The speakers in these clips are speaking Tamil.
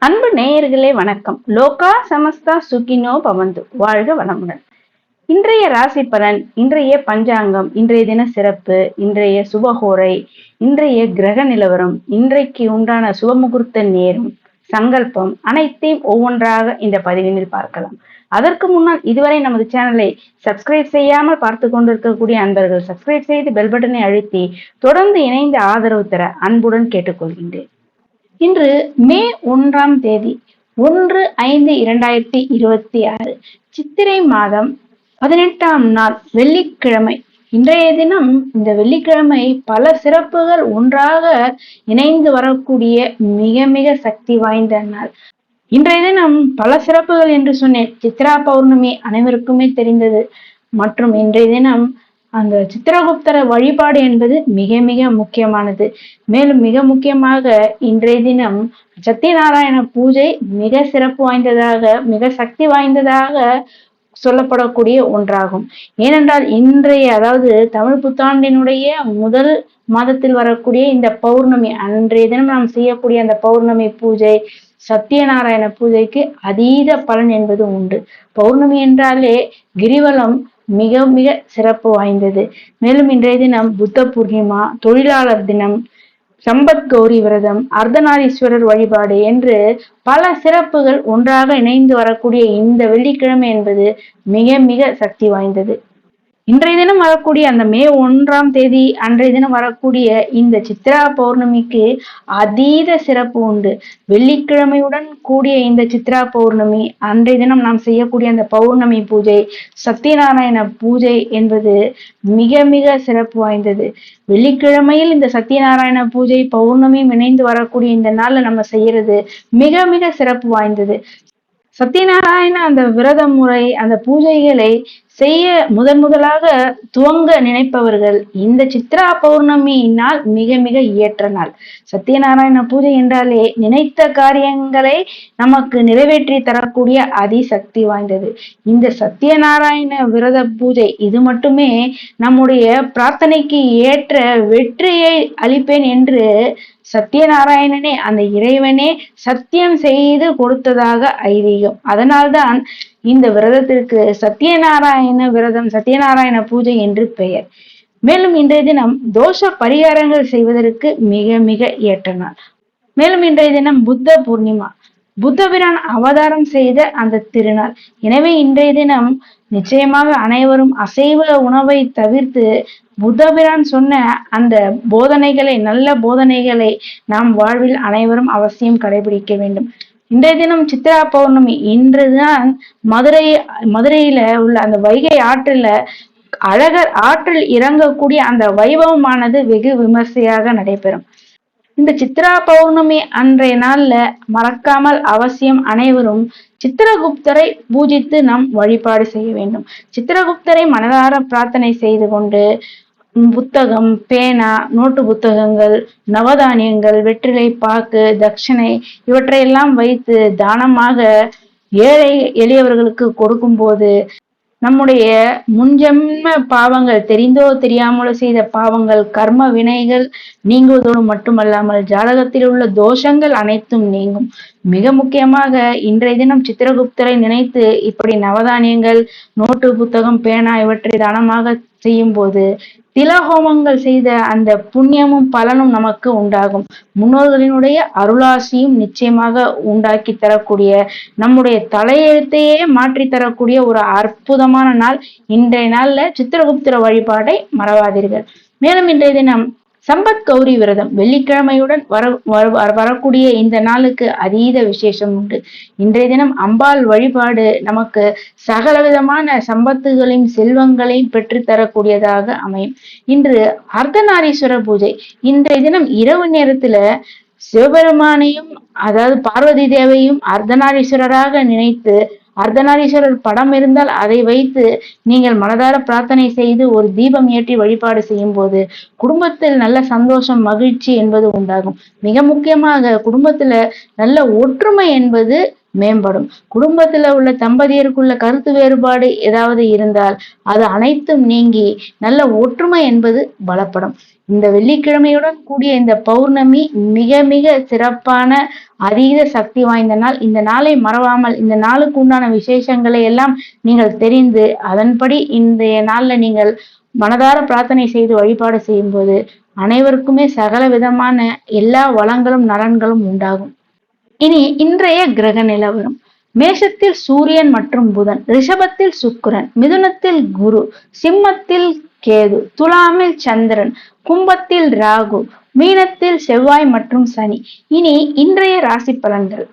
அன்பு நேயர்களே வணக்கம். லோகா சமஸ்தா சுகினோ பவந்து, வாழ்க வளமுடன். இன்றைய ராசி பலன், இன்றைய பஞ்சாங்கம், இன்றைய தின சிறப்பு, இன்றைய சுபகோரை, இன்றைய கிரக நிலவரம், இன்றைக்கு உண்டான சுபமுகூர்த்த நேரம், சங்கல்பம் அனைத்தையும் ஒவ்வொன்றாக இந்த பதிவினில் பார்க்கலாம். அதற்கு முன்னால் இதுவரை நமது சேனலை சப்ஸ்கிரைப் செய்யாமல் பார்த்து கொண்டிருக்கக்கூடிய அன்பர்கள் சப்ஸ்கிரைப் செய்து பெல் பட்டனை அழுத்தி தொடர்ந்து இணைந்து ஆதரவு தர அன்புடன் கேட்டுக்கொள்கின்றேன். இன்று மே 1ஆம் தேதி 1/5/2026 சித்திரை மாதம் 18ஆம் நாள் வெள்ளிக்கிழமை. இன்றைய தினம் இந்த வெள்ளிக்கிழமை பல சிறப்புகள் ஒன்றாக இணைந்து வரக்கூடிய மிக மிக சக்தி வாய்ந்த நாள். இன்றைய தினம் பல சிறப்புகள் என்று சொன்னேன். சித்ரா பௌர்ணமி அனைவருக்குமே தெரிந்தது. மற்றும் இன்றைய தினம் அந்த சித்திரகுப்தர வழிபாடு என்பது மிக மிக முக்கியமானது. மேலும் மிக முக்கியமாக இன்றைய தினம் சத்யநாராயண பூஜை மிக சிறப்பு வாய்ந்ததாக, மிக சக்தி வாய்ந்ததாக சொல்லப்படக்கூடிய ஒன்றாகும். ஏனென்றால் இன்றைய, அதாவது தமிழ் புத்தாண்டினுடைய முதல் மாதத்தில் வரக்கூடிய இந்த பௌர்ணமி, அன்றைய தினம் நாம் செய்யக்கூடிய அந்த பௌர்ணமி பூஜை, சத்யநாராயண பூஜைக்கு அதீத பலன் என்பது உண்டு. பௌர்ணமி என்றாலே கிரிவலம் மிக மிக சிறப்பு வாய்ந்தது. மேலும் இன்றைய தினம் புத்த பூர்ணிமா, தொழிலாளர் தினம், சம்பத் கௌரி விரதம், அர்த்தநாரீஸ்வரர் வழிபாடு என்று பல சிறப்புகள் ஒன்றாக இணைந்து வரக்கூடிய இந்த வெள்ளிக்கிழமை என்பது மிக மிக சக்தி வாய்ந்தது. இன்றைய தினம் வரக்கூடிய அந்த மே 1ஆம் தேதி அன்றைய தினம் வரக்கூடிய இந்த சித்ரா பௌர்ணமிக்கு அதீத சிறப்பு உண்டு. வெள்ளிக்கிழமையுடன் கூடிய இந்த சித்ரா பௌர்ணமி அன்றைய தினம் நாம் செய்யக்கூடிய அந்த பௌர்ணமி பூஜை, சத்யநாராயண பூஜை என்பது மிக மிக சிறப்பு வாய்ந்தது. வெள்ளிக்கிழமையில் இந்த சத்யநாராயண பூஜை பௌர்ணமியும் இணைந்து வரக்கூடிய இந்த நாள்ல நம்ம செய்யறது மிக மிக சிறப்பு வாய்ந்தது. சத்யநாராயண அந்த விரத முறை, அந்த பூஜைகளை செய்ய முதலாக துவங்க நினைப்பவர்கள் இந்த சித்ரா பௌர்ணமியினால் மிக மிக ஏற்ற நாள். சத்யநாராயண பூஜை என்றாலே நினைத்த காரியங்களை நமக்கு நிறைவேற்றி தரக்கூடிய அதிசக்தி வாய்ந்தது. இந்த சத்யநாராயண விரத பூஜை இது மட்டுமே நம்முடைய பிரார்த்தனைக்கு ஏற்ற வெற்றியை அளிப்பேன் என்று சத்யநாராயணனே, அந்த இறைவனே சத்தியம் செய்து கொடுத்ததாக ஐதீகம். அதனால்தான் இந்த விரதத்திற்கு சத்யநாராயண விரதம், சத்யநாராயண பூஜை என்று பெயர். மேலும் இன்றைய தினம் தோஷ பரிகாரங்கள் செய்வதற்கு மிக மிக ஏற்ற நாள். மேலும் இன்றைய தினம் புத்த பூர்ணிமா, புத்தபிரான் அவதாரம் செய்த அந்த திருநாள். எனவே இன்றைய தினம் நிச்சயமாக அனைவரும் அசைவ உணவை தவிர்த்து புத்தபிரான் சொன்ன அந்த போதனைகளை, நல்ல போதனைகளை நாம் வாழ்வில் அனைவரும் அவசியம் கடைபிடிக்க வேண்டும். இன்றைய தினம் சித்ரா பௌர்ணமி. இன்றுதான் மதுரையில உள்ள அந்த வைகை ஆற்றில அழகர் ஆற்றில் இறங்கக்கூடிய அந்த வைபவமானது வெகு விமர்சையாக நடைபெறும். இந்த சித்ரா பௌர்ணமி அன்றைய நாள்ல மறக்காமல் அவசியம் அனைவரும் சித்திரகுப்தரை பூஜித்து நாம் வழிபாடு செய்ய வேண்டும். சித்திரகுப்தரை மனதார பிரார்த்தனை செய்து கொண்டு புத்தகம், பேனா, நோட்டு புத்தகங்கள், நவதானியங்கள், வெற்றிலை பாக்கு, தட்சணை இவற்றையெல்லாம் வைத்து தானமாக ஏழை எளியவர்களுக்கு கொடுக்கும் போது நம்முடைய முன்ஜென்ம பாவங்கள், தெரிந்தோ தெரியாமலோ செய்த பாவங்கள், கர்ம வினைகள் நீங்குவதோடு மட்டுமல்லாமல் ஜாதகத்தில் உள்ள தோஷங்கள் அனைத்தும் நீங்கும். மிக முக்கியமாக இன்றைய தினம் சித்திரகுப்தரை நினைத்து இப்படி நவதானியங்கள், நோட்டு புத்தகம், பேனா இவற்றை தானமாக செய்யும் போது திலஹோமங்கள் செய்த அந்த புண்ணியமும் பலனும் நமக்கு உண்டாகும். முன்னோர்களினுடைய அருளாசியும் நிச்சயமாக உண்டாக்கி தரக்கூடிய, நம்முடைய தலையெழுத்தையே மாற்றி தரக்கூடிய ஒரு அற்புதமான நாள் இன்றைய நாள்ல சித்திரகுப்தர வழிபாட்டை மறவாதீர்கள். மேலும் இன்றைய தினம் சம்பத் கௌரி விரதம், வெள்ளிக்கிழமையுடன் வரக்கூடிய இந்த நாளுக்கு அதீத விசேஷம் உண்டு. இன்றைய தினம் அம்பாள் வழிபாடு நமக்கு சகலவிதமான சம்பத்துகளையும் செல்வங்களையும் பெற்று தரக்கூடியதாக அமையும். இன்று அர்த்தநாரீஸ்வரர் பூஜை. இன்றைய தினம் இரவு நேரத்துல சிவபெருமானையும், அதாவது பார்வதி தேவையும் அர்த்தநாரீஸ்வரராக நினைத்து, அர்த்தநாரீஸ்வரர் படம் இருந்தால் அதை வைத்து நீங்கள் மனதார பிரார்த்தனை செய்து ஒரு தீபம் ஏற்றி வழிபாடு செய்யும் போது குடும்பத்தில் நல்ல சந்தோஷம், மகிழ்ச்சி என்பது உண்டாகும். மிக முக்கியமாக குடும்பத்துல நல்ல ஒற்றுமை என்பது மேம்படும். குடும்பத்துல உள்ள தம்பதியருக்குள்ள கருத்து வேறுபாடு ஏதாவது இருந்தால் அது அனைத்தும் நீங்கி நல்ல ஒற்றுமை என்பது பலப்படும். இந்த வெள்ளிக்கிழமையுடன் கூடிய இந்த பௌர்ணமி மிக மிக சிறப்பான அதீத சக்தி வாய்ந்த நாள். இந்த நாளை மறவாமல் இந்த நாளுக்கு உண்டான விசேஷங்களை எல்லாம் நீங்கள் தெரிந்து அதன்படி இன்றைய நாள்ல நீங்கள் மனதார பிரார்த்தனை செய்து வழிபாடு செய்யும் போது அனைவருக்குமே சகல விதமான எல்லா வளங்களும் நலன்களும் உண்டாகும். இனி இன்றைய கிரக நிலவரம். மேஷத்தில் சூரியன் மற்றும் புதன், ரிஷபத்தில் சுக்கிரன், மிதுனத்தில் குரு, சிம்மத்தில் கேது, துலாமில் சந்திரன், கும்பத்தில் ராகு, மீனத்தில் செவ்வாய் மற்றும் சனி. இனி இன்றைய ராசி பலன்கள்.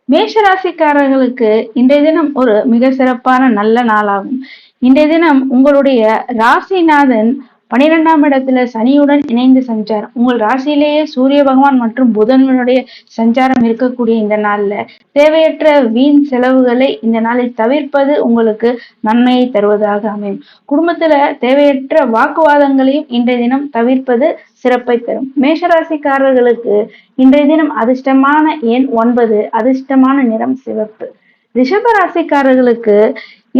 மேஷ ராசிக்காரர்களுக்கு இன்றைய தினம் ஒரு மிக சிறப்பான நல்ல நாளாகும். இன்றைய தினம் உங்களுடைய ராசிநாதன் 12ஆம் இடத்துல சனியுடன் இணைந்து சஞ்சாரம். உங்கள் ராசியிலேயே சூரிய பகவான் மற்றும் புதனுடைய சஞ்சாரம் இருக்கக்கூடிய இந்த நாள்ல தேவையற்ற வீண் செலவுகளை இந்த நாளில் தவிர்ப்பது உங்களுக்கு நன்மையை தருவதாக அமையும். குடும்பத்துல தேவையற்ற வாக்குவாதங்களையும் இன்றைய தினம் தவிர்ப்பது சிறப்பை தரும். மேஷராசிக்காரர்களுக்கு இன்றைய தினம் அதிர்ஷ்டமான எண் 9, அதிர்ஷ்டமான நிறம் சிவப்பு. ரிஷப ராசிக்காரர்களுக்கு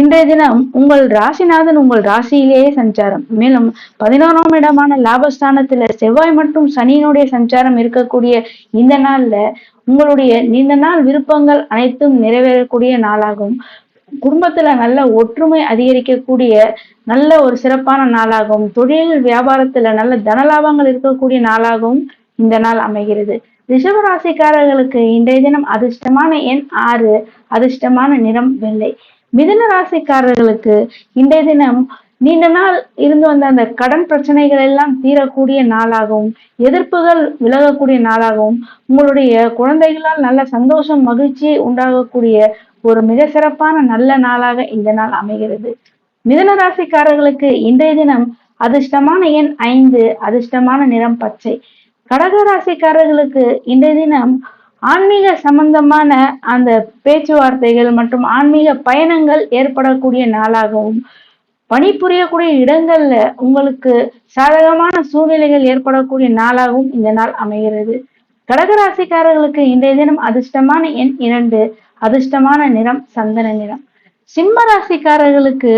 இன்றைய தினம் உங்கள் ராசிநாதன் உங்கள் ராசியிலேயே சஞ்சாரம். மேலும் 11ஆம் இடமான லாபஸ்தானத்துல செவ்வாய் மற்றும் சனியினுடைய சஞ்சாரம் இருக்கக்கூடிய இந்த நாள்ல உங்களுடைய நீண்ட நாள் விருப்பங்கள் அனைத்தும் நிறைவேறக்கூடிய நாளாகும். குடும்பத்துல நல்ல ஒற்றுமை அதிகரிக்கக்கூடிய நல்ல ஒரு சிறப்பான நாளாகவும், தொழில் வியாபாரத்துல நல்ல தனலாபங்கள் இருக்கக்கூடிய நாளாகவும் இந்த நாள் அமைகிறது. ரிஷப ராசிக்காரர்களுக்கு இன்றைய தினம் அதிர்ஷ்டமான எண் 6, அதிர்ஷ்டமான நிறம் வெள்ளை. மிதுன ராசிக்காரர்களுக்கு இன்றைய தினம் நீண்ட நாள் இருந்து வந்த அந்த கடன் பிரச்சனைகள் எல்லாம் தீரக்கூடிய நாளாகவும், எதிர்ப்புகள் விலகக்கூடிய நாளாகவும், உங்களுடைய குழந்தைகளால் நல்ல சந்தோஷம் மகிழ்ச்சி உண்டாகக்கூடிய ஒரு மிக சிறப்பான நல்ல நாளாக இந்த நாள் அமைகிறது. மிதுன ராசிக்காரர்களுக்கு இன்றைய தினம் அதிர்ஷ்டமான எண் 5, அதிர்ஷ்டமான நிறம் பச்சை. கடக ராசிக்காரர்களுக்கு இன்றைய தினம் ஆன்மீக சம்பந்தமான அந்த பேச்சுவார்த்தைகள் மற்றும் ஆன்மீக பயணங்கள் ஏற்படக்கூடிய நாளாகவும், பணிபுரியக்கூடிய இடங்கள்ல உங்களுக்கு சாதகமான சூழ்நிலைகள் ஏற்படக்கூடிய நாளாகவும் இந்த நாள் அமைகிறது. கடகராசிக்காரர்களுக்கு இன்றைய தினம் அதிர்ஷ்டமான எண் 2, அதிர்ஷ்டமான நிறம் சந்தன நிறம். சிம்ம ராசிக்காரர்களுக்கு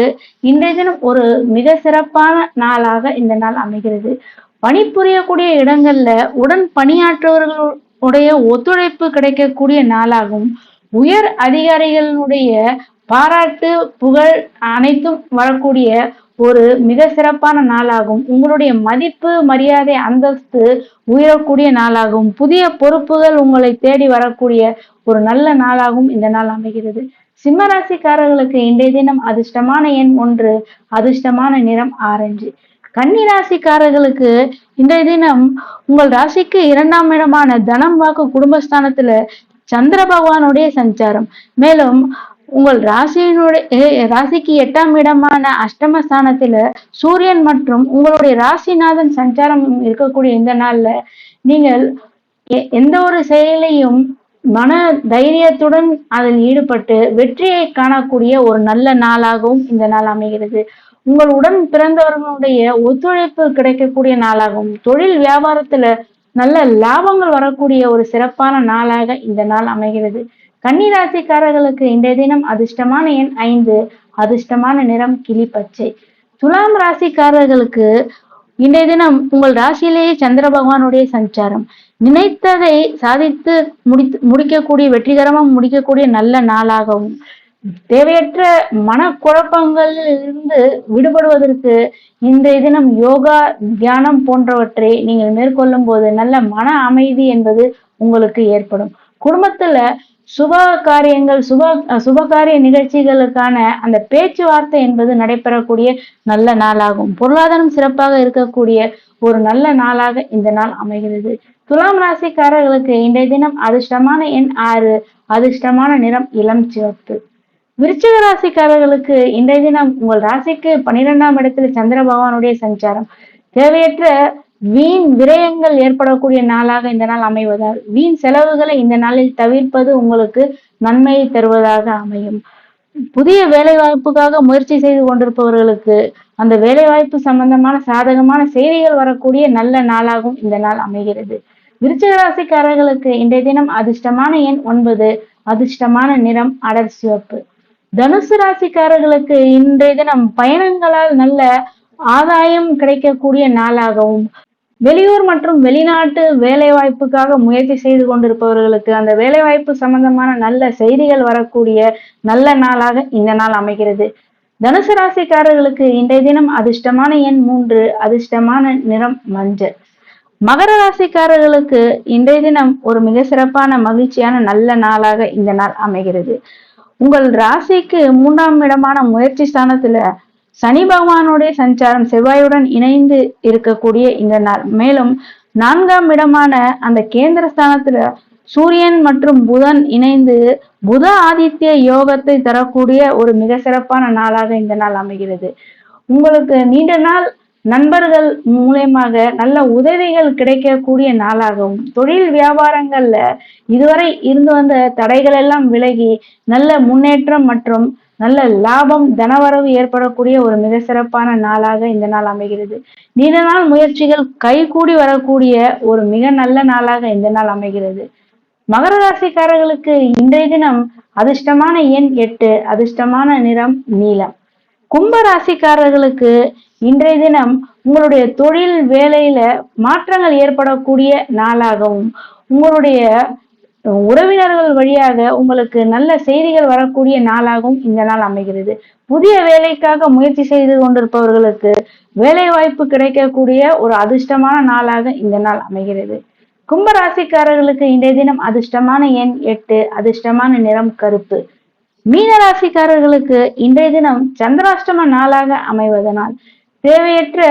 இன்றைய தினம் ஒரு மிக சிறப்பான நாளாக இந்த நாள் அமைகிறது. பணிபுரியக்கூடிய இடங்கள்ல உடன் பணியாற்றுவர்களுடைய ஒத்துழைப்பு கிடைக்கக்கூடிய நாளாகவும், உயர் அதிகாரிகளுடைய பாராட்டு புகழ் அனைத்தும் வரக்கூடிய ஒரு மிக சிறப்பான நாளாகும். உங்களுடைய மதிப்பு மரியாதை அந்தஸ்து உயரக்கூடிய நாளாகும். புதிய பொறுப்புகள் உங்களை தேடி வரக்கூடிய ஒரு நல்ல நாளாகவும் இந்த நாள் அமைகிறது. சிம்மராசிக்காரர்களுக்கு இன்றைய தினம் அதிர்ஷ்டமான எண் 1, அதிர்ஷ்டமான நிறம் ஆரஞ்சு. கன்னி ராசிக்காரர்களுக்கு இன்றைய தினம் உங்கள் ராசிக்கு 2ஆம் இடமான தனம் வாக்கு குடும்பஸ்தானத்துல சந்திர பகவானுடைய சஞ்சாரம். மேலும் உங்கள் ராசிக்கு 8ஆம் இடமான அஷ்டமஸ்தானத்துல சூரியன் மற்றும் உங்களுடைய ராசிநாதன் சஞ்சாரம் இருக்கக்கூடிய இந்த நாள்ல நீங்கள் எந்த ஒரு செயலையும் மன தைரியத்துடன் அதில் ஈடுபட்டு வெற்றியை காணக்கூடிய ஒரு நல்ல நாளாகவும் இந்த நாள் அமைகிறது. உங்கள் உடன் பிறந்தவர்களுடைய ஒத்துழைப்பு கிடைக்கக்கூடிய நாளாகவும், தொழில் வியாபாரத்துல நல்ல லாபங்கள் வரக்கூடிய ஒரு சிறப்பான நாளாக இந்த நாள் அமைகிறது. கன்னி ராசிக்காரர்களுக்கு இன்றைய தினம் அதிர்ஷ்டமான எண் 5, அதிர்ஷ்டமான நிறம் கிளி பச்சை. துலாம் ராசிக்காரர்களுக்கு இன்றைய தினம் உங்கள் ராசியிலேயே சந்திர பகவானுடைய சஞ்சாரம். நினைத்ததை சாதித்து முடிக்கக்கூடிய வெற்றிகரமாக முடிக்கக்கூடிய நல்ல நாளாகவும், தேவையற்ற மனக்குழப்பங்களில் இருந்து விடுபடுவதற்கு இன்றைய தினம் யோகா தியானம் போன்றவற்றை நீங்கள் மேற்கொள்ளும் போது நல்ல மன அமைதி என்பது உங்களுக்கு ஏற்படும். குடும்பத்துல சுப காரியங்கள் சுபகாரிய நிகழ்ச்சிகளுக்கான அந்த பேச்சுவார்த்தை என்பது நடைபெறக்கூடிய நல்ல நாளாகும். பொருளாதாரம் சிறப்பாக இருக்கக்கூடிய ஒரு நல்ல நாளாக இந்த நாள் அமைகிறது. துலாம் ராசிக்காரர்களுக்கு இன்றைய தினம் அதிர்ஷ்டமான எண் 6, அதிர்ஷ்டமான நிறம் இளம் சிவப்பு. விருச்சிக ராசிக்காரர்களுக்கு இன்றைய தினம் உங்கள் ராசிக்கு 12ஆம் இடத்துல சந்திர பகவானுடைய சஞ்சாரம். தேவையற்ற வீண் விரயங்கள் ஏற்படக்கூடிய நாளாக இந்த நாள் அமைவதால் வீண் செலவுகளை இந்த நாளில் தவிர்ப்பது உங்களுக்கு நன்மையை தருவதாக அமையும். புதிய வேலை வாய்ப்புக்காக முயற்சி செய்து கொண்டிருப்பவர்களுக்கு அந்த வேலை வாய்ப்பு சம்பந்தமான சாதகமான செய்திகள் வரக்கூடிய நல்ல நாளாகவும் இந்த நாள் அமைகிறது. விருச்சிக ராசிக்காரர்களுக்கு இன்றைய தினம் அதிர்ஷ்டமான எண் 9, அதிர்ஷ்டமான நிறம் அடர் சிவப்பு. தனுசு ராசிக்காரர்களுக்கு இன்றைய தினம் பயணங்களால் நல்ல ஆதாயம் கிடைக்கக்கூடிய நாளாகவும், வெளியூர் மற்றும் வெளிநாட்டு வேலை வாய்ப்புக்காக முயற்சி செய்து கொண்டிருப்பவர்களுக்கு அந்த வேலை வாய்ப்பு சம்பந்தமான நல்ல செய்திகள் வரக்கூடிய நல்ல நாளாக இந்த நாள் அமைகிறது. தனுசு ராசிக்காரர்களுக்கு இன்றைய தினம் அதிர்ஷ்டமான எண் 3, அதிர்ஷ்டமான நிறம் மஞ்சள். மகர ராசிக்காரர்களுக்கு இன்றைய தினம் ஒரு மிக சிறப்பான மகிழ்ச்சியான நல்ல நாளாக இந்த நாள் அமைகிறது. உங்கள் ராசிக்கு 3ஆம் இடமான முயற்சி ஸ்தானத்துல சனி பகவானுடைய சஞ்சாரம் செவ்வாயுடன் இணைந்து இருக்கக்கூடிய இந்த நாள், மேலும் 4ஆம் இடமான அந்த கேந்திர ஸ்தானத்துல சூரியன் மற்றும் புதன் இணைந்து புத ஆதித்ய யோகத்தை தரக்கூடிய ஒரு மிக சிறப்பான நாளாக இந்த நாள் அமைகிறது. உங்களுக்கு நீண்ட நாள் நண்பர்கள் மூலயமாக நல்ல உதவிகள் கிடைக்கக்கூடிய நாளாகவும், தொழில் வியாபாரங்கள்ல இதுவரை இருந்து வந்த தடைகள் எல்லாம் விலகி நல்ல முன்னேற்றம் மற்றும் நல்ல லாபம் தனவரவு ஏற்படக்கூடிய ஒரு மிக சிறப்பான நாளாக இந்த நாள் அமைகிறது. நீண்ட நாள் முயற்சிகள் கைகூடி வரக்கூடிய ஒரு மிக நல்ல நாளாக இந்த நாள் அமைகிறது. மகர ராசிக்காரர்களுக்கு இன்றைய தினம் அதிர்ஷ்டமான எண் 8, அதிர்ஷ்டமான நிறம் நீலம். கும்ப ராசிக்காரர்களுக்கு இன்றைய தினம் உங்களுடைய தொழில் வேலையில மாற்றங்கள் ஏற்படக்கூடிய நாளாகவும், உங்களுடைய உறவினர்கள் வழியாக உங்களுக்கு நல்ல செய்திகள் வரக்கூடிய நாளாகவும் இந்த நாள் அமைகிறது. புதிய வேலைக்காக முயற்சி செய்து கொண்டிருப்பவர்களுக்கு வேலை வாய்ப்பு கிடைக்கக்கூடிய ஒரு அதிர்ஷ்டமான நாளாக இந்த நாள் அமைகிறது. கும்ப ராசிக்காரர்களுக்கு இன்றைய தினம் அதிர்ஷ்டமான எண் 8, அதிர்ஷ்டமான நிறம் கருப்பு. மீன ராசிக்காரர்களுக்கு இன்றைய தினம் சந்திராஷ்டம நாளாக அமைவதனால் தேவையற்ற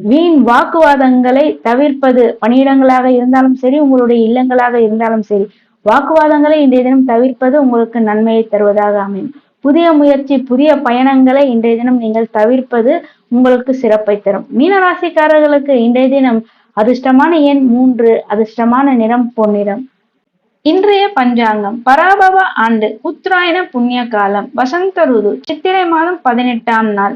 வீண் வாக்குவாதங்களை தவிர்ப்பது, பணியிடங்களாக இருந்தாலும் சரி, உங்களுடைய இல்லங்களாக இருந்தாலும் சரி, வாக்குவாதங்களை இன்றைய தினம் தவிர்ப்பது உங்களுக்கு நன்மையை தருவதாக அமையும். புதிய முயற்சி, புதிய பயணங்களை இன்றைய தினம் நீங்கள் தவிர்ப்பது உங்களுக்கு சிறப்பை தரும். மீனராசிக்காரர்களுக்கு இன்றைய தினம் அதிர்ஷ்டமான எண் 3, அதிர்ஷ்டமான நிறம் பொன்னிறம். இன்றைய பஞ்சாங்கம் பராபவ ஆண்டு உத்தராயண புண்ணிய காலம் வசந்த ருது சித்திரை மாதம் 18ஆம் நாள்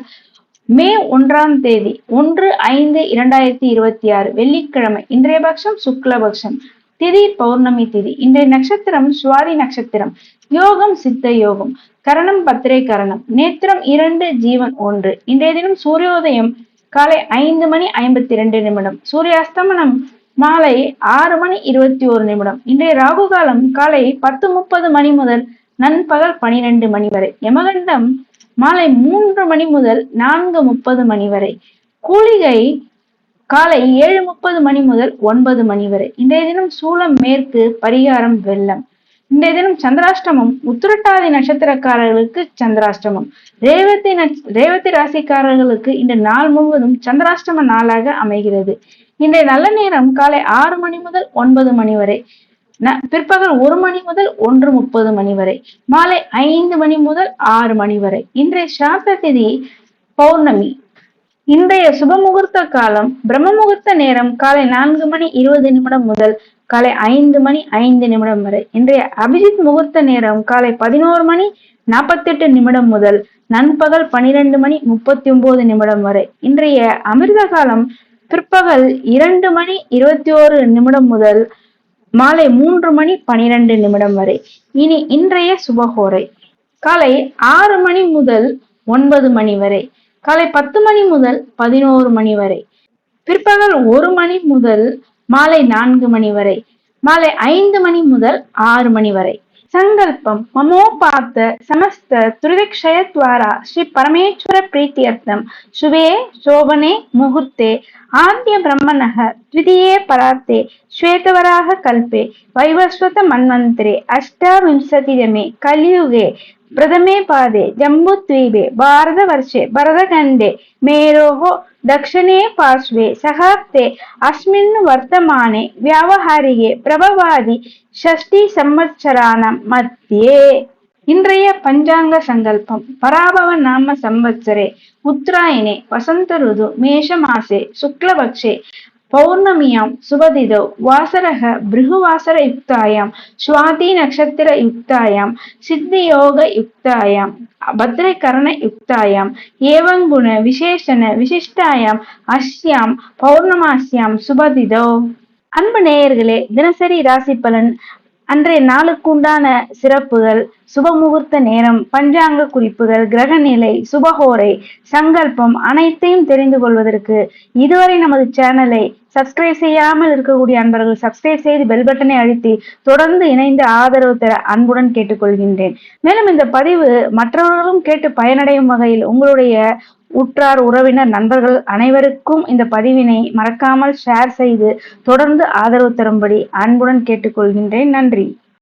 மே 1ஆம் தேதி 1/5/2026 வெள்ளிக்கிழமை. இன்றைய பட்சம் சுக்லபக்ஷம், திதி பௌர்ணமி திதி. இன்றைய நட்சத்திரம் சுவாதி நட்சத்திரம். யோகம் சித்த யோகம். கரணம் பத்திரை கரணம். நேத்திரம் 2, ஜீவன் 1. இன்றைய தினம் சூரியோதயம் காலை 5:52. சூரியாஸ்தமனம் மாலை 6:21. இன்றைய ராகு காலம் காலை 10:30 மணி முதல் நண்பகல் 12 மணி வரை. யமகண்டம் மாலை 3 மணி முதல் 4:30 மணி வரை. கூலிகை காலை 7:30 மணி முதல் 9 மணி வரை. இன்றைய தினம் சூலம் மேற்கு, பரிகாரம் வெள்ளம். இன்றைய தினம் சந்திராஷ்டமம். உத்திரட்டாதி நட்சத்திரக்காரர்களுக்கு சந்திராஷ்டமம். ரேவதி ராசிக்காரர்களுக்கு இந்த நாள் முழுவதும் சந்திராஷ்டம நாளாக அமைகிறது. இன்றைய நல்ல நேரம் காலை 6 மணி முதல் 9 மணி வரை, பிற்பகல் 1 மணி முதல் 1:30 மணி வரை, மாலை 5 மணி முதல் 6 மணி வரை. இன்றைய சாத்த திதி பௌர்ணமி. இன்றைய சுப முகூர்த்த காலம் பிரம்ம முகூர்த்த நேரம் காலை 4:20 முதல் காலை 5:05 வரை. இன்றைய அபிஜித் முகூர்த்த நேரம் காலை 11:48 முதல் நண்பகல் 12:39 வரை. இன்றைய அமிர்த காலம் பிற்பகல் 2:21 முதல் மாலை 3:12 வரை. இனி இன்றைய சுபகோரை காலை 6 மணி முதல் 9 மணி வரை, காலை 10 மணி முதல் 11 மணி வரை, பிற்பகல் 1 மணி முதல் மாலை 4 மணி வரை, மாலை 5 மணி முதல் 6 மணி வரை. சங்கல்பம் மமோபாத்த சமஸ்த துரிதக்ஷயத்வாரா ஸ்ரீ பரமேஸ்வர பிரீத்தியர்த்தம் சுபே சோபனே முகூர்த்தே ஆத்ய பிரம்மணः த்விதீயே பரார்த்தே ஸ்வேதவராக கல்பே வைவஸ்வத மன்வந்தரே அஷ்டவிம்சதிதமே கலியுகே பிரதமே பாதே ஜம்புத்வீபே பாரத வர்ஷே பரதகண்டே மேரோஹோ दक्षिणे पार्श्वे सहाब्दे अस्मिन् वर्तमाने व्यावहारिके प्रभवादि षष्ठी संवत्सराणां मध्ये. இன்றைய பஞ்சாங்க சங்கல்பம் பராபவ நாம சம்வத்சரே உத்தராயணே வசந்த ருது மேஷ மாசே சுக்லபக்ஷே பௌர்ணமியாம் சுபதிதோ வாசரக பிருகுவாசர யுக்தாயாம் ஸ்வாதி நட்சத்திர யுக்தாயாம் சித்தியோக யுக்தாயாம் பத்ரகரண யுக்தாயாம் ஏவங்குண விசேஷண விசிஷ்டாயாம் அஸ்யாம் பௌர்ணமாஸ்யாம் சுபதிதோ. அன்பு நேயர்களே, தினசரி ராசி பலன் அன்றைய நாளுக்குண்டான சிறப்புகள், சுபமுகூர்த்த நேரம், பஞ்சாங்க குறிப்புகள், கிரகநிலை, சுபஹோரை, சங்கல்பம் அனைத்தையும் தெரிந்து கொள்வதற்கு இதுவரை நமது சேனலை சப்ஸ்கிரைப் செய்யாமல் இருக்கக்கூடிய அன்பர்கள் சப்ஸ்கிரைப் செய்து பெல் பட்டனை அழுத்தி தொடர்ந்து இணைந்து ஆதரவு தர அன்புடன் கேட்டுக்கொள்கின்றேன். மேலும் இந்த பதிவு மற்றவர்களும் கேட்டு பயனடையும் வகையில் உங்களுடைய உற்றார் உறவினர் நண்பர்கள் அனைவருக்கும் இந்த பதிவினை மறக்காமல் ஷேர் செய்து தொடர்ந்து ஆதரவு தரும்படி அன்புடன் கேட்டுக்கொள்கின்றேன். நன்றி.